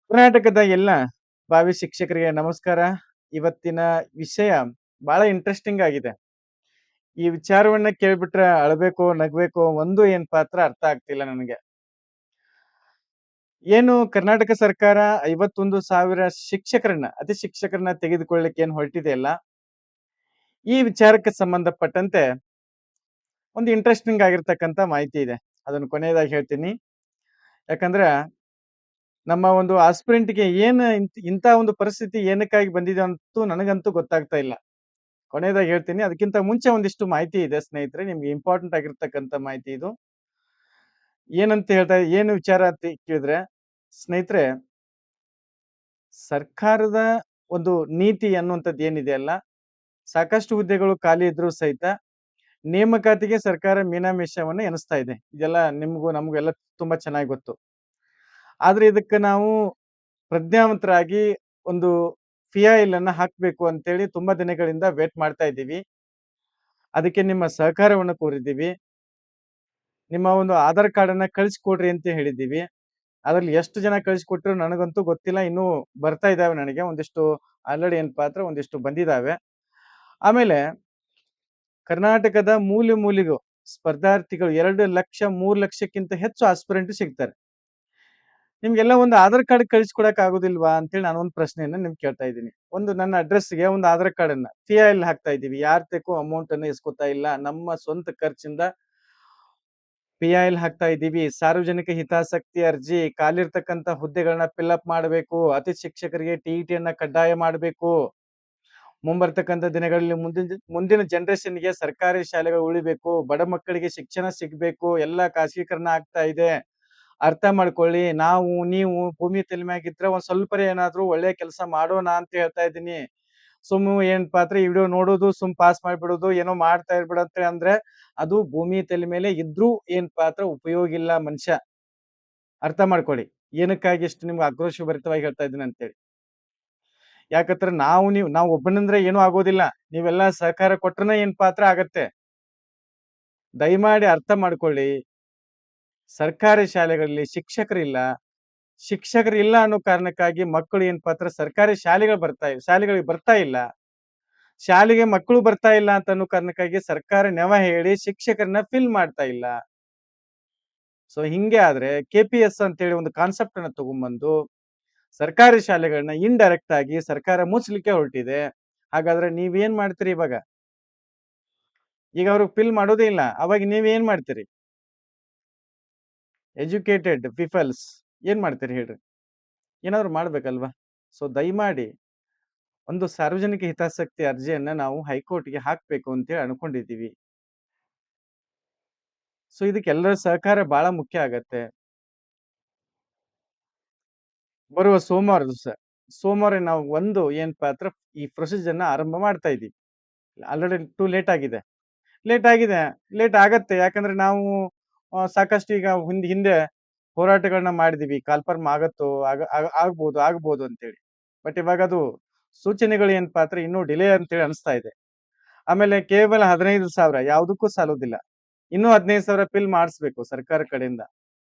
ಕರ್ನಾಟಕದ ಎಲ್ಲ ಭಾವಿ ಶಿಕ್ಷಕರಿಗೆ ನಮಸ್ಕಾರ. ಇವತ್ತಿನ ವಿಷಯ ಬಹಳ ಇಂಟ್ರೆಸ್ಟಿಂಗ್ ಆಗಿದೆ. ಈ ವಿಚಾರವನ್ನ ಕೇಳ್ಬಿಟ್ರೆ ಅಳ್ಬೇಕೋ, ನಗ್ಬೇಕೋ ಒಂದು ಏನ್ ಪಾತ್ರ ಅರ್ಥ ಆಗ್ತಿಲ್ಲ ನನಗೆ. ಏನು ಕರ್ನಾಟಕ ಸರ್ಕಾರ 51,000 ಶಿಕ್ಷಕರನ್ನ, ಅತಿ ಶಿಕ್ಷಕರನ್ನ ತೆಗೆದುಕೊಳ್ಳಲಿಕ್ಕೆ ಏನ್ ಹೊರಟಿದೆಯಲ್ಲ, ಈ ವಿಚಾರಕ್ಕೆ ಸಂಬಂಧಪಟ್ಟಂತೆ ಒಂದು ಇಂಟ್ರೆಸ್ಟಿಂಗ್ ಆಗಿರ್ತಕ್ಕಂಥ ಮಾಹಿತಿ ಇದೆ. ಅದನ್ನು ಕೊನೆಯದಾಗಿ ಹೇಳ್ತೀನಿ. ಯಾಕಂದ್ರೆ ನಮ್ಮ ಒಂದು ಆಸ್ಪಿರೆಂಟ್‌ಗೆ ಏನ್ ಇಂಥ ಒಂದು ಪರಿಸ್ಥಿತಿ ಏನಕ್ಕಾಗಿ ಬಂದಿದೆ ಅಂತೂ ನನಗಂತೂ ಗೊತ್ತಾಗ್ತಾ ಇಲ್ಲ. ಕೊನೆಯದಾಗಿ ಹೇಳ್ತೀನಿ. ಅದಕ್ಕಿಂತ ಮುಂಚೆ ಒಂದಿಷ್ಟು ಮಾಹಿತಿ ಇದೆ ಸ್ನೇಹಿತರೆ. ನಿಮ್ಗೆ ಇಂಪಾರ್ಟೆಂಟ್ ಆಗಿರ್ತಕ್ಕಂಥ ಮಾಹಿತಿ ಇದು. ಏನಂತ ಏನು ವಿಚಾರ ಅಂತ ಕೇಳಿದ್ರೆ, ಸ್ನೇಹಿತರೆ, ಸರ್ಕಾರದ ಒಂದು ನೀತಿ ಅನ್ನುವಂಥದ್ದು ಏನಿದೆಯಲ್ಲ, ಸಾಕಷ್ಟು ಹುದ್ದೆಗಳು ಖಾಲಿ ಇದ್ರೂ ಸಹಿತ ನೇಮಕಾತಿಗೆ ಸರ್ಕಾರ ಮೀನಾಮೇಷವನ್ನ ಎಣಿಸ್ತಾ ಇದೆ. ಇದೆಲ್ಲ ನಿಮ್ಗೂ ನಮಗೂ ಎಲ್ಲ ತುಂಬಾ ಚೆನ್ನಾಗಿ ಗೊತ್ತು. ಆದ್ರೆ ಇದಕ್ಕೆ ನಾವು ಪ್ರಜ್ಞಾವಂತರಾಗಿ ಒಂದು ಫಿಯಾಯಿಲ್ ಅನ್ನ ಹಾಕ್ಬೇಕು ಅಂತೇಳಿ ತುಂಬಾ ದಿನಗಳಿಂದ ವೇಟ್ ಮಾಡ್ತಾ ಇದ್ದೀವಿ. ಅದಕ್ಕೆ ನಿಮ್ಮ ಸಹಕಾರವನ್ನು ಕೋರಿದ್ದೀವಿ. ನಿಮ್ಮ ಒಂದು ಆಧಾರ್ ಕಾರ್ಡ್ ಅನ್ನ ಕಳಿಸ್ಕೊಡ್ರಿ ಅಂತ ಹೇಳಿದ್ದೀವಿ. ಅದ್ರಲ್ಲಿ ಎಷ್ಟು ಜನ ಕಳಿಸ್ಕೊಟ್ರು ನನಗಂತೂ ಗೊತ್ತಿಲ್ಲ. ಇನ್ನೂ ಬರ್ತಾ ಇದಾವೆ ನನಗೆ. ಒಂದಿಷ್ಟು ಆಲ್ರೆಡಿ ಏನಪ್ಪಾ ಅಂದ್ರೆ ಒಂದಿಷ್ಟು ಬಂದಿದಾವೆ. ಆಮೇಲೆ ಕರ್ನಾಟಕದ ಮೂಲೆ ಮೂಲೆಗೂ ಸ್ಪರ್ಧಾರ್ಥಿಗಳು 2,00,000 3,00,000ಕ್ಕಿಂತ ಹೆಚ್ಚು ಆಸ್ಪಿರೆಂಟ್ ಸಿಗ್ತಾರೆ. ನಿಮ್ಗೆಲ್ಲ ಒಂದು ಆಧಾರ್ ಕಾರ್ಡ್ ಕಳಿಸ್ಕೊಡಕ್ ಆಗೋದಿಲ್ವಾ ಅಂತೇಳಿ ನಾನು ಒಂದು ಪ್ರಶ್ನೆಯನ್ನ ನಿಮ್ಗೆ ಕೇಳ್ತಾ ಇದ್ದೀನಿ. ಒಂದು ನನ್ನ ಅಡ್ರೆಸ್‌ಗೆ ಒಂದು ಆಧಾರ್ ಕಾರ್ಡ್ ಅನ್ನ ಫಿಯಾಯಿಲ್ ಹಾಕ್ತಾ ಇದ್ದೀವಿ. ಯಾರ್ ತೆಕ್ಕೂ ಅಮೌಂಟ್ ಅನ್ನ ಇಸ್ಕೊತಾ ಇಲ್ಲ. ನಮ್ಮ ಸ್ವಂತ ಖರ್ಚಿಂದ ಪಿಐಎಲ್ ಹಾಕ್ತಾ ಇದ್ದೀವಿ. ಸಾರ್ವಜನಿಕ ಹಿತಾಸಕ್ತಿ ಅರ್ಜಿ, ಖಾಲಿರ್ತಕ್ಕಂಥ ಹುದ್ದೆಗಳನ್ನ ಫಿಲ್ಅಪ್ ಮಾಡಬೇಕು. ಅತಿ ಶಿಕ್ಷಕರಿಗೆ ಟಿಇಟಿಯನ್ನ ಕಡ್ಡಾಯ ಮಾಡಬೇಕು. ಮುಂಬರ್ತಕ್ಕಂಥ ದಿನಗಳಲ್ಲಿ ಮುಂದಿನ ಜನರೇಷನ್‌ಗೆ ಸರ್ಕಾರಿ ಶಾಲೆಗಳು ಉಳಿಬೇಕು. ಬಡ ಮಕ್ಕಳಿಗೆ ಶಿಕ್ಷಣ ಸಿಗ್ಬೇಕು. ಎಲ್ಲ ಖಾಸಗೀಕರಣ ಆಗ್ತಾ ಇದೆ. ಅರ್ಥ ಮಾಡ್ಕೊಳ್ಳಿ. ನಾವು, ನೀವು ಭೂಮಿ ತಲೆ ಮ್ಯಾಗಿದ್ರೆ ಒಂದ್ ಸ್ವಲ್ಪರೇ ಏನಾದ್ರು ಒಳ್ಳೆ ಕೆಲಸ ಮಾಡೋಣ ಅಂತ ಹೇಳ್ತಾ ಇದ್ದೀನಿ. ಏನಪ್ಪಾ ಅಂದ್ರೆ ಈ ವಿಡಿಯೋ ನೋಡೋದು, ಪಾಸ್ ಮಾಡ್ಬಿಡೋದು, ಏನೋ ಮಾಡ್ತಾ ಇರ್ಬಿಡತ್ತೆ ಅಂದ್ರೆ ಅದು ಭೂಮಿ ತಲೆ ಮೇಲೆ ಇದ್ರೂ ಏನಪ್ಪಾ ಅಂದ್ರೆ ಉಪಯೋಗ ಇಲ್ಲ ಮನುಷ್ಯ. ಅರ್ಥ ಮಾಡ್ಕೊಳ್ಳಿ. ಏನಕ್ಕಾಗಿ ಇಷ್ಟು ನಿಮ್ಗೆ ಆಕ್ರೋಶಭರಿತವಾಗಿ ಹೇಳ್ತಾ ಇದ್ದೀನಿ ಅಂತೇಳಿ. ಯಾಕಂದ್ರೆ ನಾವು ಒಬ್ಬನಿಂದ್ರೆ ಏನೂ ಆಗೋದಿಲ್ಲ. ನೀವೆಲ್ಲ ಸಹಕಾರ ಕೊಟ್ರನೆ ಏನಪ್ಪಾ ಅಂದ್ರೆ ಆಗತ್ತೆ. ದಯಮಾಡಿ ಅರ್ಥ ಮಾಡ್ಕೊಳ್ಳಿ. ಸರ್ಕಾರಿ ಶಾಲೆಗಳಲ್ಲಿ ಶಿಕ್ಷಕರಿಲ್ಲ. ಶಿಕ್ಷಕರಿಲ್ಲ ಅನ್ನೋ ಕಾರಣಕ್ಕಾಗಿ ಮಕ್ಕಳು ಏನಪ್ಪಾ ಅಂದ್ರೆ ಸರ್ಕಾರಿ ಶಾಲೆಗಳಿಗೆ ಬರ್ತಾ ಇಲ್ಲ. ಶಾಲೆಗೆ ಮಕ್ಕಳು ಬರ್ತಾ ಇಲ್ಲ ಅಂತ ಅನ್ನೋ ಕಾರಣಕ್ಕಾಗಿ ಸರ್ಕಾರ ನೆವ ಹೇಳಿ ಶಿಕ್ಷಕರನ್ನ ಫಿಲ್ ಮಾಡ್ತಾ ಇಲ್ಲ. ಸೊ ಹಿಂಗೆ ಆದ್ರೆ ಕೆಪಿಎಸ್ ಅಂತೇಳಿ ಒಂದು ಕಾನ್ಸೆಪ್ಟ್ ಅನ್ನ ತಗೊಂಡ್ಬಂದು ಸರ್ಕಾರಿ ಶಾಲೆಗಳನ್ನ ಇಂಡೈರೆಕ್ಟ್ ಆಗಿ ಸರ್ಕಾರ ಮುಚ್ಚಲಿಕ್ಕೆ ಹೊರಟಿದೆ. ಹಾಗಾದ್ರೆ ನೀವೇನ್ ಮಾಡ್ತೀರಿ ಇವಾಗ? ಈಗ ಅವ್ರಿಗೆ ಫಿಲ್ ಮಾಡೋದೇ ಇಲ್ಲ. ಅವಾಗ ನೀವೇನ್ ಮಾಡ್ತೀರಿ? ಎಜುಕೇಟೆಡ್ ಪೀಪಲ್ಸ್ ಏನ್ ಮಾಡ್ತೀರಿ ಹೇಳ್ರಿ? ಏನಾದ್ರು ಮಾಡ್ಬೇಕಲ್ವಾ? ಸೊ ದಯಮಾಡಿ ಒಂದು ಸಾರ್ವಜನಿಕ ಹಿತಾಸಕ್ತಿ ಅರ್ಜಿಯನ್ನ ನಾವು ಹೈಕೋರ್ಟ್‌ಗೆ ಹಾಕ್ಬೇಕು ಅಂತೇಳಿ ಅನ್ಕೊಂಡಿದ್ದೀವಿ. ಸೊ ಇದಕ್ಕೆಲ್ಲರ ಸಹಕಾರ ಬಹಳ ಮುಖ್ಯ ಆಗತ್ತೆ. ಬರುವ ಸೋಮವಾರ ದಿವಸ. ಸೋಮವಾರ ನಾವು ಏನಪ್ಪಾ ಅಂದ್ರೆ ಈ ಪ್ರೊಸೀಜರ್‌ನ ಆರಂಭ ಮಾಡ್ತಾ ಇದ್ದೀವಿ. ಆಲ್ರೆಡಿ ಲೇಟ್ ಆಗಿದೆ. ಲೇಟ್ ಆಗಿದೆ. ಲೇಟ್ ಆಗತ್ತೆ. ಯಾಕಂದ್ರೆ ನಾವು ಸಾಕಷ್ಟು ಈಗ ಹಿಂದೆ ಹೋರಾಟಗಳನ್ನ ಮಾಡಿದೀವಿ. ಕಾಲ್ಫರ್ಮ್ ಆಗತ್ತೋ ಆಗ್ಬೋದು ಅಂತೇಳಿ. ಬಟ್ ಇವಾಗ ಅದು ಸೂಚನೆಗಳು ಏನಪ್ಪಾ ಅಂದ್ರೆ ಇನ್ನೂ ಡಿಲೇ ಅಂತೇಳಿ ಅನಿಸ್ತಾ ಇದೆ. ಆಮೇಲೆ ಕೇವಲ 15,000 ಯಾವುದಕ್ಕೂ ಸಾಲುದಿಲ್ಲ. ಇನ್ನೂ 15,000 ಫಿಲ್ ಮಾಡಿಸ್ಬೇಕು ಸರ್ಕಾರ ಕಡೆಯಿಂದ.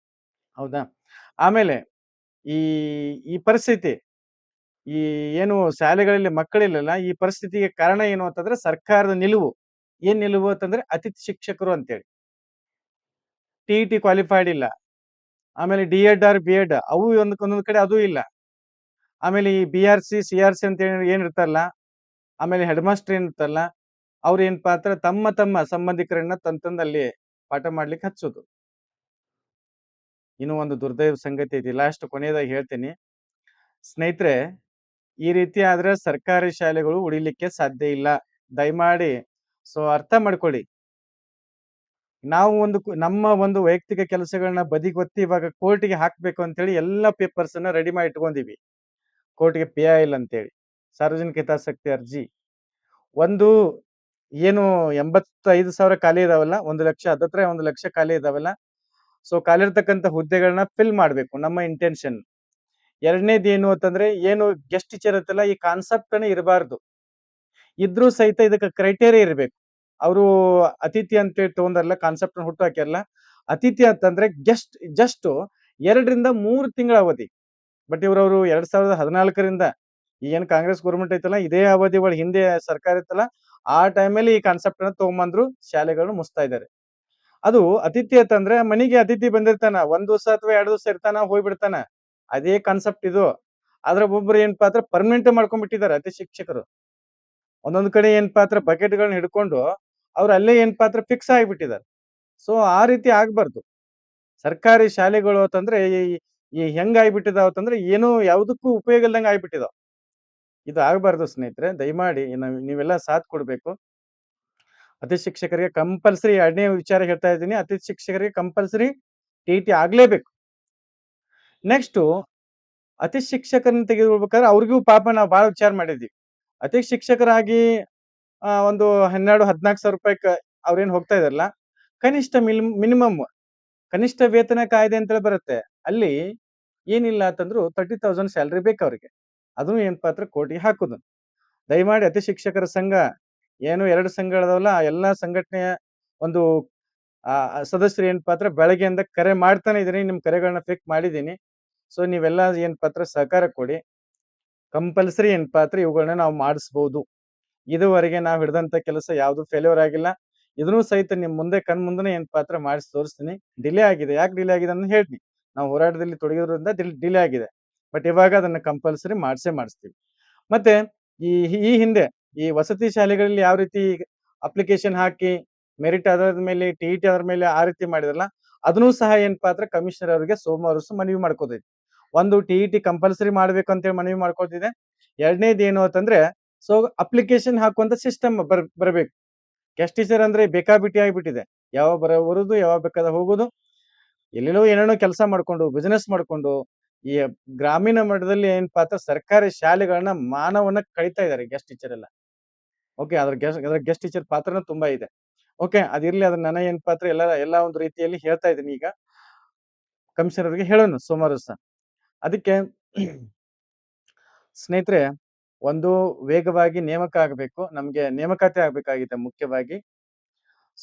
ಹೌದಾ? ಆಮೇಲೆ ಈ ಈ ಪರಿಸ್ಥಿತಿ ಈ ಏನು ಶಾಲೆಗಳಲ್ಲಿ ಮಕ್ಕಳಿಲ್ಲಲ್ಲ, ಈ ಪರಿಸ್ಥಿತಿಗೆ ಕಾರಣ ಏನು ಅಂತಂದ್ರೆ ಸರ್ಕಾರದ ನಿಲುವು. ಏನ್ ನಿಲುವು ಅಂತಂದ್ರೆ ಅತಿಥಿ ಶಿಕ್ಷಕರು ಅಂತೇಳಿ. ಟಿಇಟಿ ಕ್ವಾಲಿಫೈಡ್ ಇಲ್ಲ. ಆಮೇಲೆ ಡಿ.ಎಡ್ ಆರ್ ಬಿ.ಎಡ್ ಅವು ಒಂದೊಂದ್ ಕಡೆ ಅದೂ ಇಲ್ಲ. ಆಮೇಲೆ ಈ ಬಿ.ಆರ್.ಸಿ, ಸಿ.ಆರ್.ಸಿ ಅಂತ ಏನಿರ್ತಾರಲ್ಲ, ಆಮೇಲೆ ಹೆಡ್ ಮಾಸ್ಟರ್ ಏನಿರ್ತಾರಲ್ಲ, ಅವ್ರು ಏನಪ್ಪಾ ಅಂದ್ರೆ ತಮ್ಮ ಸಂಬಂಧಿಕರನ್ನ ತಂದಲ್ಲಿ ಪಾಠ ಮಾಡ್ಲಿಕ್ಕೆ ಹಚ್ಚೋದು. ಇನ್ನೂ ಒಂದು ದುರ್ದೈವ ಸಂಗತಿ ಐತಿ. ಲಾಸ್ಟ್ ಕೊನೆಯದಾಗಿ ಹೇಳ್ತೀನಿ. ಸ್ನೇಹಿತರೆ, ಈ ರೀತಿ ಆದ್ರೆ ಸರ್ಕಾರಿ ಶಾಲೆಗಳು ಉಳಿಲಿಕ್ಕೆ ಸಾಧ್ಯ ಇಲ್ಲ. ದಯಮಾಡಿ ಅರ್ಥ ಮಾಡ್ಕೊಳ್ಳಿ. ನಾವು ನಮ್ಮ ಒಂದು ವೈಯಕ್ತಿಕ ಕೆಲಸಗಳನ್ನ ಬದಿಗೊತ್ತಿ ಇವಾಗ ಕೋರ್ಟ್‌ಗೆ ಹಾಕ್ಬೇಕು ಅಂತೇಳಿ ಎಲ್ಲಾ ಪೇಪರ್ಸ್ ಅನ್ನ ರೆಡಿ ಮಾಡಿ ಇಟ್ಕೊಂಡಿವಿ. ಕೋರ್ಟ್‌ಗೆ ಪಿಐಎಲ್ ಅಂತೇಳಿ. ಸಾರ್ವಜನಿಕ ಹಿತಾಸಕ್ತಿ ಅರ್ಜಿ. ಒಂದು ಏನು 85,000 ಖಾಲಿ ಇದಾವಲ್ಲ, 1,00,000 ಹತ್ತತ್ರ 1,00,000 ಖಾಲಿ ಇದಾವಲ್ಲ. ಸೊ ಖಾಲಿ ಇರ್ತಕ್ಕಂಥ ಹುದ್ದೆಗಳನ್ನ ಫಿಲ್ ಮಾಡ್ಬೇಕು ನಮ್ಮ ಇಂಟೆನ್ಷನ್. ಎರಡನೇದೇನು ಅಂತಂದ್ರೆ ಏನು ಗೆಸ್ಟ್ ಟೀಚರ್ ಇರುತ್ತಲ್ಲ, ಈ ಕಾನ್ಸೆಪ್ಟ್ ಅನ್ನ ಇರಬಾರ್ದು. ಇದ್ರೂ ಸಹಿತ ಇದಕ್ಕೆ ಕ್ರೈಟೇರಿಯಾ ಇರ್ಬೇಕು. ಅವರು ಅತಿಥಿ ಅಂತೇಳಿ ತಗೊಂಡಾರಲ್ಲ, ಕಾನ್ಸೆಪ್ಟ್ ಹುಟ್ಟು ಹಾಕ್ಯಾರಲ್ಲ. ಅತಿಥಿ ಅಂತಂದ್ರೆ ಜಸ್ಟ್ 2 ರಿಂದ 3 ತಿಂಗಳ ಅವಧಿ. ಬಟ್ ಇವ್ರವ್ರು 2014ರಿಂದ ಏನ್ ಕಾಂಗ್ರೆಸ್ ಗೌರ್ಮೆಂಟ್ ಐತಲ್ಲ, ಇದೇ ಅವಧಿ ಒಳಗೆ ಹಿಂದೆ ಸರ್ಕಾರ ಇತ್ತಲ್ಲ, ಆ ಟೈಮಲ್ಲಿ ಈ ಕಾನ್ಸೆಪ್ಟ್ ಅನ್ನ ತಗೊಂಬಂದ್ರು, ಶಾಲೆಗಳನ್ನ ಮುಚ್ತಾ ಇದ್ದಾರೆ. ಅದು ಅತಿಥಿ ಅಂತಂದ್ರೆ ಮನೆಗೆ ಅತಿಥಿ ಬಂದಿರ್ತಾನ, 1 ದಿವಸ ಅಥವಾ 2 ದಿವಸ ಇರ್ತಾನ, ಹೋಗ್ಬಿಡ್ತಾನ. ಅದೇ ಕಾನ್ಸೆಪ್ಟ್ ಇದು. ಆದ್ರೆ ಒಬ್ಬೊಬ್ರು ಏನಪ್ಪಾ ಅಂದ್ರೆ ಪರ್ಮನೆಂಟ್ ಮಾಡ್ಕೊಂಡ್ಬಿಟ್ಟಿದ್ದಾರೆ ಅತಿ ಶಿಕ್ಷಕರು. ಒಂದೊಂದ್ ಕಡೆ ಏನಪ್ಪಾ ಅಂದ್ರೆ ಬಕೆಟ್ಗಳನ್ನ ಹಿಡ್ಕೊಂಡು ಅವ್ರು ಅಲ್ಲೇ ಏನಪ್ಪಾ ಅಂದ್ರೆ ಫಿಕ್ಸ್ ಆಗಿಬಿಟ್ಟಿದ್ದಾರೆ. ಸೊ ಆ ರೀತಿ ಆಗ್ಬಾರ್ದು. ಸರ್ಕಾರಿ ಶಾಲೆಗಳು ಅಂತಂದ್ರೆ ಈ ಹೆಂಗ್ ಆಗ್ಬಿಟ್ಟಿದಾವ ಅಂತಂದ್ರೆ ಏನು ಯಾವುದಕ್ಕೂ ಉಪಯೋಗ ಇಲ್ದಂಗ ಆಗ್ಬಿಟ್ಟಿದಾವ. ಇದು ಆಗ್ಬಾರ್ದು ಸ್ನೇಹಿತರೆ. ದಯಮಾಡಿ ನೀವೆಲ್ಲ ಸಾಥ್ ಕೊಡ್ಬೇಕು. ಅತಿ ಶಿಕ್ಷಕರಿಗೆ ಕಂಪಲ್ಸರಿ 2ನೇ ವಿಚಾರ ಹೇಳ್ತಾ ಇದ್ದೀನಿ. ಅತಿ ಶಿಕ್ಷಕರಿಗೆ ಕಂಪಲ್ಸರಿ ಟಿ.ಟಿ ಆಗ್ಲೇಬೇಕು. ನೆಕ್ಸ್ಟು ಅತಿ ಶಿಕ್ಷಕರನ್ನ ತೆಗೆದುಕೊಳ್ಬೇಕಾದ್ರೆ ಅವ್ರಿಗೂ ಪಾಪ ನಾವು ಬಹಳ ವಿಚಾರ ಮಾಡಿದ್ವಿ. ಅತಿ ಶಿಕ್ಷಕರಾಗಿ ಒಂದು 12, 14,000 ಅವ್ರೇನ್ ಹೋಗ್ತಾ ಇದಾರಲ್ಲ, ಕನಿಷ್ಠ ಮಿನಿಮಮ್ ಕನಿಷ್ಠ ವೇತನ ಕಾಯ್ದೆ ಅಂತೇಳಿ ಬರುತ್ತೆ. ಅಲ್ಲಿ ಏನಿಲ್ಲ ಅಂತಂದ್ರು 30,000 ಸ್ಯಾಲರಿ ಬೇಕು ಅವ್ರಿಗೆ. ಅದನ್ನು ಏನಪ್ಪಾ ಅಂದ್ರೆ ಕೋಟಿಗೆ ಹಾಕುದು. ದಯಮಾಡಿ ಅತಿ ಶಿಕ್ಷಕರ ಸಂಘ ಏನು 2 ಸಂಘಗಳದಾವಲ್ಲ, ಆ ಎಲ್ಲಾ ಸಂಘಟನೆಯ ಒಂದು ಸದಸ್ಯರು ಏನಪ್ಪಾ ಅಂದ್ರೆ ಬೆಳಗ್ಗೆಯಿಂದ ಕರೆ ಮಾಡ್ತಾನೆ ಇದೀನಿ. ನಿಮ್ ಕರೆಗಳನ್ನ ಪಿಕ್ ಮಾಡಿದೀನಿ. ಸೊ ನೀವೆಲ್ಲ ಏನಪ್ಪಾ ಅಂದ್ರೆ ಸಹಕಾರ ಕೊಡಿ. ಕಂಪಲ್ಸರಿ ಏನಪ್ಪಾ ಅಂದ್ರೆ ಇವುಗಳನ್ನ ನಾವು ಮಾಡಿಸ್ಬೋದು. ಇದುವರೆಗೆ ನಾವು ಹಿಡಿದಂತ ಕೆಲಸ ಯಾವ್ದು ಫೇಲ್ಯೂರ್ ಆಗಿಲ್ಲ. ಇದನ್ನು ಸಹಿತ ನಿಮ್ ಮುಂದೆ ಕಣ್ಮುಂದೆನೆ ಏನಪ್ಪಾ ಅಂದ್ರೆ ಮಾಡಿಸಿ ತೋರಿಸ್ತೀನಿ. ಡಿಲೇ ಆಗಿದೆ. ಯಾಕೆ ಡಿಲೇ ಆಗಿದೆ ಅಂತ ಹೇಳ್ತೀನಿ. ನಾವು ಹೋರಾಟದಲ್ಲಿ ತೊಡಗಿರೋದ್ರಿಂದ ಡಿಲೇ ಆಗಿದೆ. ಬಟ್ ಇವಾಗ ಅದನ್ನ ಕಂಪಲ್ಸರಿ ಮಾಡಿಸ್ತೀವಿ. ಮತ್ತೆ ಈ ಈ ಹಿಂದೆ ಈ ವಸತಿ ಶಾಲೆಗಳಲ್ಲಿ ಯಾವ ರೀತಿ ಅಪ್ಲಿಕೇಶನ್ ಹಾಕಿ ಮೆರಿಟ್ ಆಧಾರದ ಮೇಲೆ ಟಿ.ಇ.ಟಿ ಆಧಾರದ ಮೇಲೆ ಆ ರೀತಿ ಮಾಡಿದ್ರಲ್ಲ, ಅದನ್ನೂ ಸಹ ಏನಪ್ಪಾ ಅಂದ್ರೆ ಕಮಿಷನರ್ ಅವರಿಗೆ ಸೋಮವಾರ ಮನವಿ ಮಾಡ್ಕೋತೈತಿ. ಒಂದು ಟಿ.ಇ.ಟಿ ಕಂಪಲ್ಸರಿ ಮಾಡ್ಬೇಕು ಅಂತೇಳಿ ಮನವಿ ಮಾಡ್ಕೊತಿದೆ. 2ನೇದು ಏನು ಅಂತಂದ್ರೆ ಸೊ ಅಪ್ಲಿಕೇಶನ್ ಹಾಕುವಂತ ಸಿಸ್ಟಮ್ ಬರಬೇಕು. ಗೆಸ್ಟ್ ಟೀಚರ್ ಅಂದ್ರೆ ಬೇಕಾಬಿಟ್ಟಿ ಆಗಿಬಿಟ್ಟಿದೆ. ಯಾವಾಗ ಬರೋದು ಯಾವಾಗ ಬೇಕಾದ ಹೋಗೋದು, ಎಲ್ಲೆಲ್ಲೋ ಏನೇನೋ ಕೆಲಸ ಮಾಡ್ಕೊಂಡು ಬಿಸಿನೆಸ್ ಮಾಡ್ಕೊಂಡು ಈ ಗ್ರಾಮೀಣ ಮಟ್ಟದಲ್ಲಿ ಏನಪ್ಪಾ ಅಂದ್ರೆ ಸರ್ಕಾರಿ ಶಾಲೆಗಳನ್ನ ಮಾನವನ್ನ ಕಳೀತಾ ಇದ್ದಾರೆ ಗೆಸ್ಟ್ ಟೀಚರ್ ಎಲ್ಲ. ಓಕೆ, ಅದ್ರ ಗೆಸ್ಟ್ ಟೀಚರ್ ಪಾತ್ರನೂ ತುಂಬಾ ಇದೆ. ಓಕೆ, ಅದಿರ್ಲಿ. ಅದನ್ನ ನಾನು ಏನಪ್ಪಾ ಅಂದ್ರೆ ಎಲ್ಲಾ ಒಂದು ರೀತಿಯಲ್ಲಿ ಹೇಳ್ತಾ ಇದ್ದೀನಿ. ಈಗ ಕಮಿಷನರ್ ಅವರಿಗೆ ಹೇಳೋಣ ಸೋಮವಾರ ದಿವಸ. ಅದಕ್ಕೆ ಸ್ನೇಹಿತರೆ, ಒಂದು ವೇಗವಾಗಿ ನೇಮಕ ಆಗಬೇಕು. ನಮ್ಗೆ ನೇಮಕಾತಿ ಆಗ್ಬೇಕಾಗಿದೆ ಮುಖ್ಯವಾಗಿ.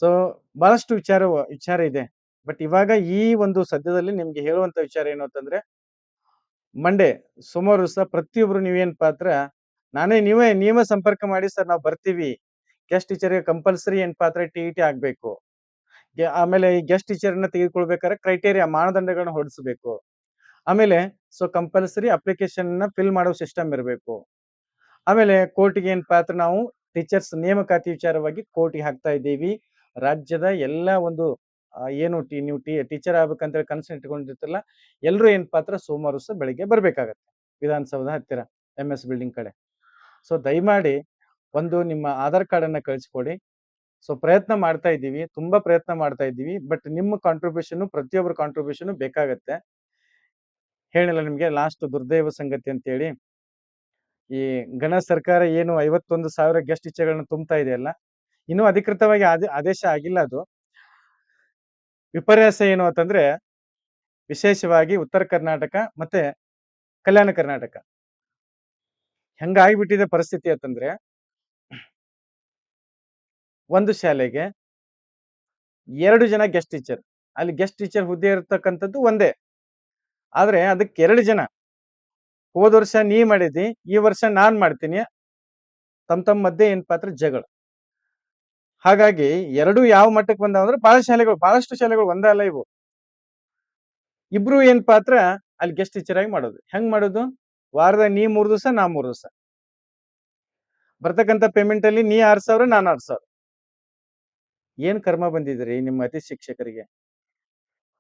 ಸೊ ಬಹಳಷ್ಟು ವಿಚಾರ ಇದೆ. ಬಟ್ ಇವಾಗ ಈ ಒಂದು ಸದ್ಯದಲ್ಲಿ ನಿಮ್ಗೆ ಹೇಳುವಂತ ವಿಚಾರ ಏನು ಅಂತಂದ್ರೆ, ಮಂಡೇ ಸೋಮವಾರ ದಿವಸ ಪ್ರತಿಯೊಬ್ರು ನೀವೇನಪ್ಪಾ ಅಂದ್ರೆ ನೀವೇ ಸಂಪರ್ಕ ಮಾಡಿ, ಸರ್ ನಾವು ಬರ್ತೀವಿ. ಗೆಸ್ಟ್ ಟೀಚರ್ಗೆ ಕಂಪಲ್ಸರಿ ಏನಪ್ಪಾ ಅಂದ್ರೆ ಟಿ.ಇ.ಟಿ ಆಗ್ಬೇಕು. ಆಮೇಲೆ ಈ ಗೆಸ್ಟ್ ಟೀಚರ್ನ ತೆಗೆದುಕೊಳ್ಬೇಕಾದ್ರೆ ಕ್ರೈಟೇರಿಯಾ ಮಾನದಂಡಗಳನ್ನ ಹೊರಡಿಸಬೇಕು. ಆಮೇಲೆ ಸೊ ಕಂಪಲ್ಸರಿ ಅಪ್ಲಿಕೇಶನ್ ಫಿಲ್ ಮಾಡೋ ಸಿಸ್ಟಮ್ ಇರಬೇಕು. ಆಮೇಲೆ ಕೋರ್ಟ್‌ಗೆ ಏನಪ್ಪಾ ಅಂದ್ರೆ ನಾವು ಟೀಚರ್ಸ್ ನೇಮಕಾತಿ ವಿಚಾರವಾಗಿ ಕೋರ್ಟ್‌ಗೆ ಹಾಕ್ತಾ ಇದ್ದೀವಿ. ರಾಜ್ಯದ ಎಲ್ಲಾ ಒಂದು ಏನು ನೀವು ಟೀಚರ್ ಆಗ್ಬೇಕಂತ ಕನಸು ಇಟ್ಕೊಂಡಿರ್ತಿರಲ್ಲ, ಎಲ್ಲರೂ ಏನಪ್ಪಾ ಅಂದ್ರೆ ಸೋಮವಾರ ದಿವಸ ಬೆಳಿಗ್ಗೆ ಬರ್ಬೇಕಾಗತ್ತೆ. ವಿಧಾನಸೌಧ ಹತ್ತಿರ ಎಂ.ಎಸ್ ಬಿಲ್ಡಿಂಗ್ ಕಡೆ. ಸೊ ದಯಮಾಡಿ ಒಂದು ನಿಮ್ಮ ಆಧಾರ್ ಕಾರ್ಡ್ ಅನ್ನ ಕಳಿಸ್ಕೊಡಿ. ಸೊ ಪ್ರಯತ್ನ ಮಾಡ್ತಾ ಇದ್ದೀವಿ. ತುಂಬಾ ಪ್ರಯತ್ನ ಮಾಡ್ತಾ ಇದ್ದೀವಿ. ಬಟ್ ನಿಮ್ಮ ಕಾಂಟ್ರಿಬ್ಯೂಷನ್, ಪ್ರತಿಯೊಬ್ಬರ ಕಾಂಟ್ರಿಬ್ಯೂಷನ್ ಬೇಕಾಗತ್ತೆ. ಹೇಳಿಲ್ಲ ನಿಮ್ಗೆ ಲಾಸ್ಟ್ ದುರ್ದೈವ ಸಂಗತಿ ಅಂತ ಹೇಳಿ. ಈ ಸರ್ಕಾರ ಏನು 51,000 ಗೆಸ್ಟ್ ಟೀಚರ್‌ಗಳನ್ನ ತುಂಬ್ತಾ ಇದೆಯಲ್ಲ, ಇನ್ನೂ ಅಧಿಕೃತವಾಗಿ ಆದೇಶ ಆಗಿಲ್ಲ ಅದು. ವಿಪರ್ಯಾಸ ಏನು ಅಂತಂದ್ರೆ, ವಿಶೇಷವಾಗಿ ಉತ್ತರ ಕರ್ನಾಟಕ ಮತ್ತೆ ಕಲ್ಯಾಣ ಕರ್ನಾಟಕ ಹೆಂಗಾಗ್ಬಿಟ್ಟಿದೆ ಪರಿಸ್ಥಿತಿ ಅಂತಂದ್ರೆ, ಒಂದು ಶಾಲೆಗೆ 2 ಜನ ಗೆಸ್ಟ್ ಟೀಚರ್. ಅಲ್ಲಿ ಗೆಸ್ಟ್ ಟೀಚರ್ ಹುದ್ದೆ ಇರತಕ್ಕಂಥದ್ದು ಒಂದೇ. ಆದ್ರೆ ಅದಕ್ಕೆ 2 ಜನ. ಹೋದ ವರ್ಷ ನೀ ಮಾಡಿದಿ, ಈ ವರ್ಷ ನಾನ್ ಮಾಡ್ತೀನಿ. ತಮ್ಮ ಮಧ್ಯೆ ಏನಪ್ಪಾ ಅಂದ್ರೆ ಜಗಳ. ಹಾಗಾಗಿ 2 ಯಾವ ಮಟ್ಟಕ್ಕೆ ಬಂದಾವ ಅಂದ್ರೆ ಬಹಳಷ್ಟು ಶಾಲೆಗಳು ಒಂದೇ ಅಲ್ಲ ಇವು. ಇಬ್ರು ಏನಪ್ಪಾ ಅಂದ್ರೆ ಅಲ್ಲಿ ಗೆಸ್ಟ್ ಟೀಚರ್ ಆಗಿ ಮಾಡೋದು. ಹೆಂಗ್ ಮಾಡೋದು? ವಾರದಾಗ ನೀ 3 ದಿವಸ, ನಾ 3 ದಿವಸ. ಬರ್ತಕ್ಕಂಥ ಪೇಮೆಂಟ್ ಅಲ್ಲಿ ನೀ 6,000, ನಾನು 6,000. ಏನ್ ಕರ್ಮ ಬಂದಿದ್ರಿ ನಿಮ್ಮ ಅತಿ ಶಿಕ್ಷಕರಿಗೆ?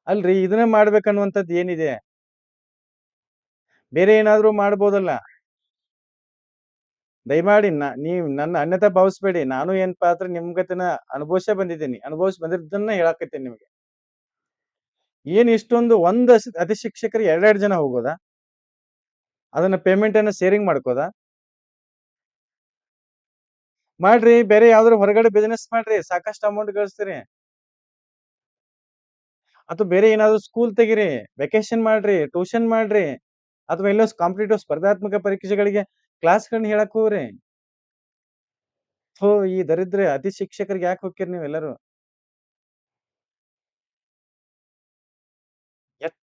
ಅಲ್ರಿ, ಇದನ್ನ ಮಾಡ್ಬೇಕನ್ನುವಂಥದ್ದು ಏನಿದೆ? ಬೇರೆ ಏನಾದ್ರೂ ಮಾಡ್ಬೋದಲ್ಲ. ದಯಮಾಡಿ ನೀವ್ ನನ್ನ ಅನ್ಯತಾ ಭಾವಿಸ್ಬೇಡಿ. ನಾನು ಏನಪ್ಪಾ ಅಂದ್ರೆ ನಿಮ್ ಗತಿನ ಅನುಭವಿಸೇ ಬಂದಿದ್ದೀನಿ. ಅನುಭವಿಸಿ ಬಂದಿದ್ದನ್ನ ಹೇಳಾಕತ್ತೀನಿ ನಿಮ್ಗೆ. ಏನ್ ಇಷ್ಟೊಂದು ಅತಿ ಶಿಕ್ಷಕರಿಗೆ 2 ಜನ ಹೋಗೋದಾ? ಅದನ್ನ ಪೇಮೆಂಟ್ ಅನ್ನ ಶೇರಿಂಗ್ ಮಾಡ್ಕೋದಾ? ಮಾಡ್ರಿ, ಬೇರೆ ಯಾವ್ದಾದ್ರು ಹೊರಗಡೆ ಬಿಸಿನೆಸ್ ಮಾಡ್ರಿ, ಸಾಕಷ್ಟು ಅಮೌಂಟ್ ಗಳಿಸ್ತೀರಿ. ಅಥವಾ ಬೇರೆ ಏನಾದ್ರು ಸ್ಕೂಲ್ ತೆಗೀರಿ, ವೆಕೇಶನ್ ಮಾಡ್ರಿ, ಟ್ಯೂಷನ್ ಮಾಡ್ರಿ, ಅಥವಾ ಎಲ್ಲೋ ಕಾಂಪಿಟೇಟಿವ್ ಸ್ಪರ್ಧಾತ್ಮಕ ಪರೀಕ್ಷೆಗಳಿಗೆ ಕ್ಲಾಸ್‌ಗಳನ್ನ ಹೇಳಕ್ ಹೋಗ್ರಿ. ಥು, ಈ ದರಿದ್ರ ಅತಿ ಶಿಕ್ಷಕರಿಗೆ ಯಾಕೆ ಹೋಗ್ತೀರಿ ನೀವೆಲ್ಲರೂ?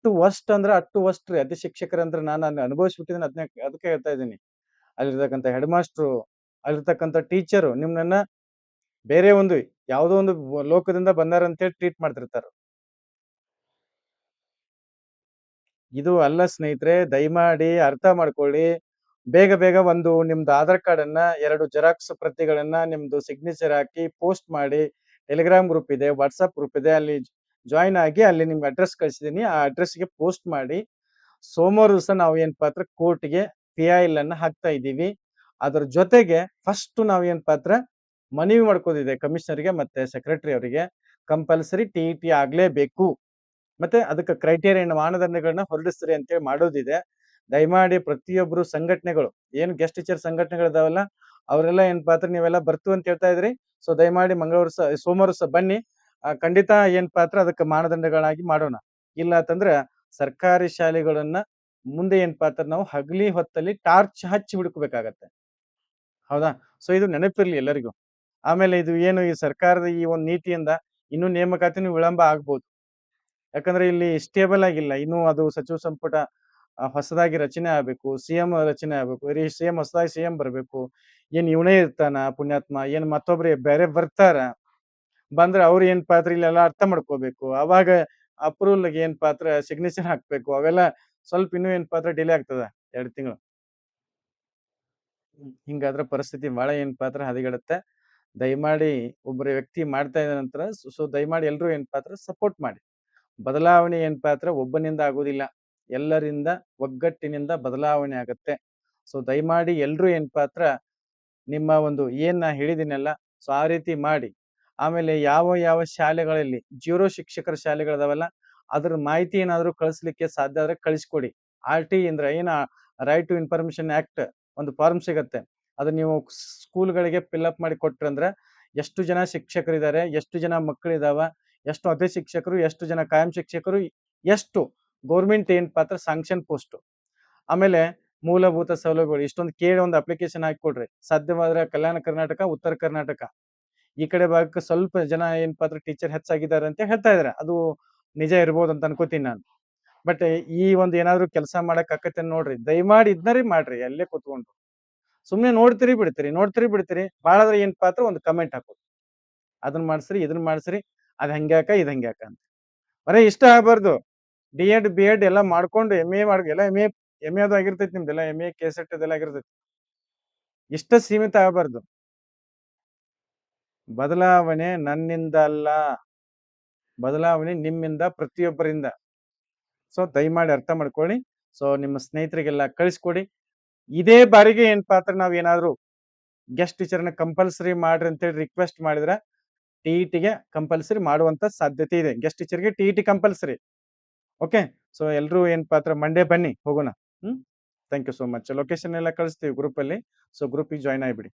ಎಷ್ಟು ವರ್ಸ್ಟ್ ಅಂದ್ರೆ ಅಷ್ಟು ವರ್ಸ್ಟ್ ರೀ. ಅತಿ ಶಿಕ್ಷಕರಂದ್ರೆ ನಾನು ಅನುಭವಿಸ್ಬಿಟ್ಟಿದ್ದೀನಿ. ಅದಕ್ಕೆ ಹೇಳ್ತಾ ಇದ್ದೀನಿ. ಅಲ್ಲಿರ್ತಕ್ಕಂಥ ಹೆಡ್ ಮಾಸ್ಟ್ರು, ಅಲ್ಲಿರ್ತಕ್ಕಂಥ ಟೀಚರು ನಿಮ್ಮನ್ನ ಬೇರೆ ಒಂದು ಯಾವುದೋ ಒಂದು ಲೋಕದಿಂದ ಬಂದಾರ ಅಂತೇಳಿ ಟ್ರೀಟ್ ಮಾಡ್ತಿರ್ತಾರ. ಇದು ಅಲ್ಲ ಸ್ನೇಹಿತರೆ, ದಯಮಾಡಿ ಅರ್ಥ ಮಾಡ್ಕೊಳ್ಳಿ. ಬೇಗ ಬೇಗ ಒಂದು ನಿಮ್ದು ಆಧಾರ್ ಕಾರ್ಡ್ ಅನ್ನ 2 ಜೆರಾಕ್ಸ್ ಪ್ರತಿಗಳನ್ನ ನಿಮ್ದು ಸಿಗ್ನೇಚರ್ ಹಾಕಿ ಪೋಸ್ಟ್ ಮಾಡಿ. ಟೆಲಿಗ್ರಾಮ್ ಗ್ರೂಪ್ ಇದೆ, ವಾಟ್ಸ್ಆಪ್ ಗ್ರೂಪ್ ಇದೆ. ಅಲ್ಲಿ ಜಾಯಿನ್ ಆಗಿ ಅಲ್ಲಿ ನಿಮ್ಗೆ ಅಡ್ರೆಸ್ ಕಳಿಸಿದೀನಿ. ಆ ಅಡ್ರೆಸ್‌ಗೆ ಪೋಸ್ಟ್ ಮಾಡಿ. ಸೋಮವಾರ ದಿವಸ ನಾವು ಏನಪ್ಪಾ ಅಂದ್ರೆ ಕೋರ್ಟ್‌ಗೆ ಪಿಐಎಲ್ ಅನ್ನ ಹಾಕ್ತಾ ಇದ್ದೀವಿ. ಅದ್ರ ಜೊತೆಗೆ ಫಸ್ಟ್ ನಾವು ಏನಪ್ಪಾ ಅಂದ್ರೆ ಮನವಿ ಮಾಡ್ಕೋದಿದೆ ಕಮಿಷನರ್‌ಗೆ ಮತ್ತೆ ಸೆಕ್ರೆಟರಿ ಅವರಿಗೆ. ಕಂಪಲ್ಸರಿ ಟಿಇಟಿ ಆಗ್ಲೇಬೇಕು. ಮತ್ತೆ ಅದಕ್ಕೆ ಕ್ರೈಟೇರಿಯಾ ಮಾನದಂಡಗಳನ್ನ ಹೊರಡಿಸ್ರಿ ಅಂತೇಳಿ ಮಾಡೋದಿದೆ. ದಯಮಾಡಿ ಪ್ರತಿಯೊಬ್ಬರು ಸಂಘಟನೆಗಳು ಏನು ಗೆಸ್ಟ್ ಟೀಚರ್ ಸಂಘಟನೆಗಳಿದಾವಲ್ಲ, ಅವರೆಲ್ಲ ಏನಪ್ಪಾ ಅಂದ್ರೆ ನೀವೆಲ್ಲ ಬರ್ತೀವಿ ಅಂತ ಹೇಳ್ತಾ ಇದ್ರಿ. ಸೊ ದಯಮಾಡಿ ಸೋಮವಾರ ಸಹ ಬನ್ನಿ. ಖಂಡಿತ ಏನಪ್ಪಾ ಅಂದ್ರೆ ಅದಕ್ಕೆ ಮಾನದಂಡಗಳಾಗಿ ಮಾಡೋಣ. ಇಲ್ಲ ಅಂತಂದ್ರೆ ಸರ್ಕಾರಿ ಶಾಲೆಗಳನ್ನ ಮುಂದೆ ಏನಪ್ಪಾ ಅಂದ್ರೆ ನಾವು ಹಗಲಿ ಹೊತ್ತಲ್ಲಿ ಟಾರ್ಚ್ ಹಚ್ಚಿ ಹುಡುಕ್ಬೇಕಾಗತ್ತೆ. ಹೌದಾ? ಸೊ ಇದು ನೆನಪಿರ್ಲಿ ಎಲ್ಲರಿಗೂ. ಆಮೇಲೆ ಇದು ಏನು ಈ ಸರ್ಕಾರದ ಈ ಒಂದು ನೀತಿಯಿಂದ ಇನ್ನೂ ನೇಮಕಾತಿನೂ ವಿಳಂಬ ಆಗ್ಬೋದು. ಯಾಕಂದ್ರೆ ಇಲ್ಲಿ ಸ್ಟೇಬಲ್ ಆಗಿಲ್ಲ. ಇನ್ನೂ ಅದು ಸಚಿವ ಸಂಪುಟ ಹೊಸದಾಗಿ ರಚನೆ ಆಗ್ಬೇಕು. ಸಿಎಂ ರಚನೆ ಆಗ್ಬೇಕು. ಹೊಸದಾಗಿ ಸಿಎಂ ಬರ್ಬೇಕು. ಏನ್ ಇವನೇ ಇರ್ತಾನ ಪುಣ್ಯಾತ್ಮ? ಏನ್ ಮತ್ತೊಬ್ರು ಬೇರೆ ಬರ್ತಾರ? ಬಂದ್ರೆ ಅವ್ರು ಏನಪ್ಪಾ ಅಂದ್ರೆ ಇಲ್ಲೆಲ್ಲ ಅರ್ಥ ಮಾಡ್ಕೋಬೇಕು. ಅವಾಗ ಅಪ್ರೂವಲ್‌ಗೆ ಏನಪ್ಪಾ ಅಂದ್ರೆ ಸಿಗ್ನೇಚರ್ ಹಾಕ್ಬೇಕು. ಅವೆಲ್ಲ ಸ್ವಲ್ಪ ಇನ್ನೂ ಏನಪ್ಪಾ ಅಂದ್ರೆ ಡಿಲೇ ಆಗ್ತದ 2 ತಿಂಗಳು. ಹಿಂಗಾದ್ರೆ ಪರಿಸ್ಥಿತಿ ಬಹಳ ಏನಪ್ಪಾ ಅಂದ್ರೆ ಹದಗೆಡುತ್ತೆ. ದಯಮಾಡಿ ಒಬ್ಬರು ವ್ಯಕ್ತಿ ಮಾಡ್ತಾ ಇದ ನಂತರ ಸೊ ದಯಮಾಡಿ ಎಲ್ರೂ ಏನಪ್ಪಾ ಅಂದ್ರೆ ಸಪೋರ್ಟ್ ಮಾಡಿ. ಬದಲಾವಣೆ ಏನಪ್ಪಾ ಅಂದ್ರೆ ಒಬ್ಬನಿಂದ ಆಗೋದಿಲ್ಲ. ಎಲ್ಲರಿಂದ ಒಗ್ಗಟ್ಟಿನಿಂದ ಬದಲಾವಣೆ ಆಗತ್ತೆ. ಸೊ ದಯಮಾಡಿ ಎಲ್ರೂ ಏನಪ್ಪಾ ಅಂದ್ರೆ ನಿಮ್ಮ ಒಂದು ಏನ್ ನಾ ಹೇಳಿದ್ದೀನಲ್ಲ, ಸೊ ಆ ರೀತಿ ಮಾಡಿ. ಆಮೇಲೆ ಯಾವ ಶಾಲೆಗಳಲ್ಲಿ ಶಿಕ್ಷಕರ ಶಾಲೆಗಳಿದಾವಲ್ಲ, ಅದ್ರ ಮಾಹಿತಿ ಏನಾದ್ರು ಕಳಿಸ್ಲಿಕ್ಕೆ ಸಾಧ್ಯ ಆದ್ರೆ ಕಳಿಸ್ಕೊಡಿ. ಆರ್‌ಟಿ ಅಂದ್ರೆ ರೈಟ್ ಟು ಇನ್ಫಾರ್ಮೇಷನ್ ಆಕ್ಟ್ ಒಂದು ಫಾರ್ಮ್ ಸಿಗತ್ತೆ. ಅದನ್ನ ನೀವು ಸ್ಕೂಲ್‌ಗಳಿಗೆ ಫಿಲ್ ಅಪ್ ಮಾಡಿ ಕೊಟ್ರಂದ್ರೆ ಎಷ್ಟು ಜನ ಶಿಕ್ಷಕರಿದ್ದಾರೆ, ಎಷ್ಟು ಜನ ಮಕ್ಕಳಿದಾವ, ಎಷ್ಟು ಅತಿ ಶಿಕ್ಷಕರು, ಎಷ್ಟು ಜನ ಕಾಯಂ ಶಿಕ್ಷಕರು, ಎಷ್ಟು ಗೌರ್ಮೆಂಟ್ ಏನಪ್ಪಾ ಅಂದ್ರೆ ಸ್ಯಾಂಕ್ಷನ್ ಪೋಸ್ಟ್. ಆಮೇಲೆ ಮೂಲಭೂತ ಸೌಲಭ್ಯಗಳು ಇಷ್ಟೊಂದು ಕೇಳಿ ಒಂದು ಅಪ್ಲಿಕೇಶನ್ ಹಾಕಿಕೊಡ್ರಿ. ಸಾಧ್ಯವಾದ್ರೆ ಕಲ್ಯಾಣ ಕರ್ನಾಟಕ, ಉತ್ತರ ಕರ್ನಾಟಕ ಈ ಕಡೆ ಭಾಗಕ್ಕೆ ಸ್ವಲ್ಪ ಜನ ಏನಪ್ಪಾ ಅಂದ್ರೆ ಟೀಚರ್ ಹೆಚ್ಚಾಗಿದ್ದಾರೆ ಅಂತ ಹೇಳ್ತಾ ಇದಾರೆ. ಅದು ನಿಜ ಇರ್ಬೋದು ಅಂತ ಅನ್ಕೋತೀನಿ ನಾನು. ಬಟ್ ಈ ಒಂದು ಏನಾದ್ರು ಕೆಲಸ ಮಾಡಕ್ ಆಕತ್ತೆ ನೋಡ್ರಿ. ದಯಮಾಡಿ ಇದ್ನರಿ ಮಾಡ್ರಿ ಅಲ್ಲೇ ಕೂತ್ಕೊಂಡು. ಸುಮ್ನೆ ನೋಡ್ತಿರಿ ಬಿಡ್ತೀರಿ. ಬಾಳಾದ್ರೆ ಏನಪ್ಪಾ ಅಂದ್ರೆ ಒಂದು ಕಮೆಂಟ್ ಹಾಕೋದು. ಅದನ್ನ ಮಾಡ್ಸ್ರಿ, ಇದನ್ನ ಮಾಡ್ಸ್ರಿ, ಅದ್ ಹಂಗ್ಯಾಕ, ಇದ್ ಹಂಗ್ಯಾಕ ಅಂತ. ಬರೇ ಇಷ್ಟ ಆಗ್ಬಾರ್ದು. ಡಿ.ಎಡ್, ಬಿ.ಎಡ್ ಎಲ್ಲ ಮಾಡ್ಕೊಂಡು ಎಂ.ಎ ಎಲ್ಲ ಎಂ.ಎ ಅದು ಆಗಿರ್ತೈತಿ ನಿಮ್ದೆಲ್ಲ ಎಂ.ಎ, ಕೆ.ಸೆಟ್ ಅದೆಲ್ಲ ಆಗಿರ್ತೈತಿ. ಇಷ್ಟ ಸೀಮಿತ ಆಗ್ಬಾರ್ದು. ಬದಲಾವಣೆ ನನ್ನಿಂದ ಅಲ್ಲ. ಬದಲಾವಣೆ ನಿಮ್ಮಿಂದ, ಪ್ರತಿಯೊಬ್ಬರಿಂದ. ಸೊ ದಯಮಾಡಿ ಅರ್ಥ ಮಾಡ್ಕೊಳ್ಳಿ. ಸೊ ನಿಮ್ಮ ಸ್ನೇಹಿತರಿಗೆಲ್ಲ ಕಳಿಸ್ಕೊಡಿ. ಇದೇ ಬಾರಿಗೆ ಏನಪ್ಪಾ ಅಂದ್ರೆ ನಾವೇನಾದ್ರು ಗೆಸ್ಟ್ ಟೀಚರ್‌ನ ಕಂಪಲ್ಸರಿ ಮಾಡ್ರಿ ಅಂತೇಳಿ ರಿಕ್ವೆಸ್ಟ್ ಮಾಡಿದ್ರೆ ಟಿಇಟಿಗೆ ಕಂಪಲ್ಸರಿ ಮಾಡುವಂತ ಸಾಧ್ಯತೆ ಇದೆ. ಗೆಸ್ಟ್ ಟೀಚರ್‌ಗೆ ಟಿಇಟಿ ಕಂಪಲ್ಸರಿ. ಓಕೆ. ಸೊ ಎಲ್ರೂ ಏನಪ್ಪಾ ಅಂದ್ರೆ ಮಂಡೇ ಬನ್ನಿ ಹೋಗೋಣ. Hmm. Thank you so much. Location ಎಲ್ಲ ಕಳಿಸ್ತೀವಿ ಗ್ರೂಪಲ್ಲಿ. ಸೊ ಗ್ರೂಪಿಗೆ ಜಾಯಿನ್ ಆಗ್ಬಿಡಿ.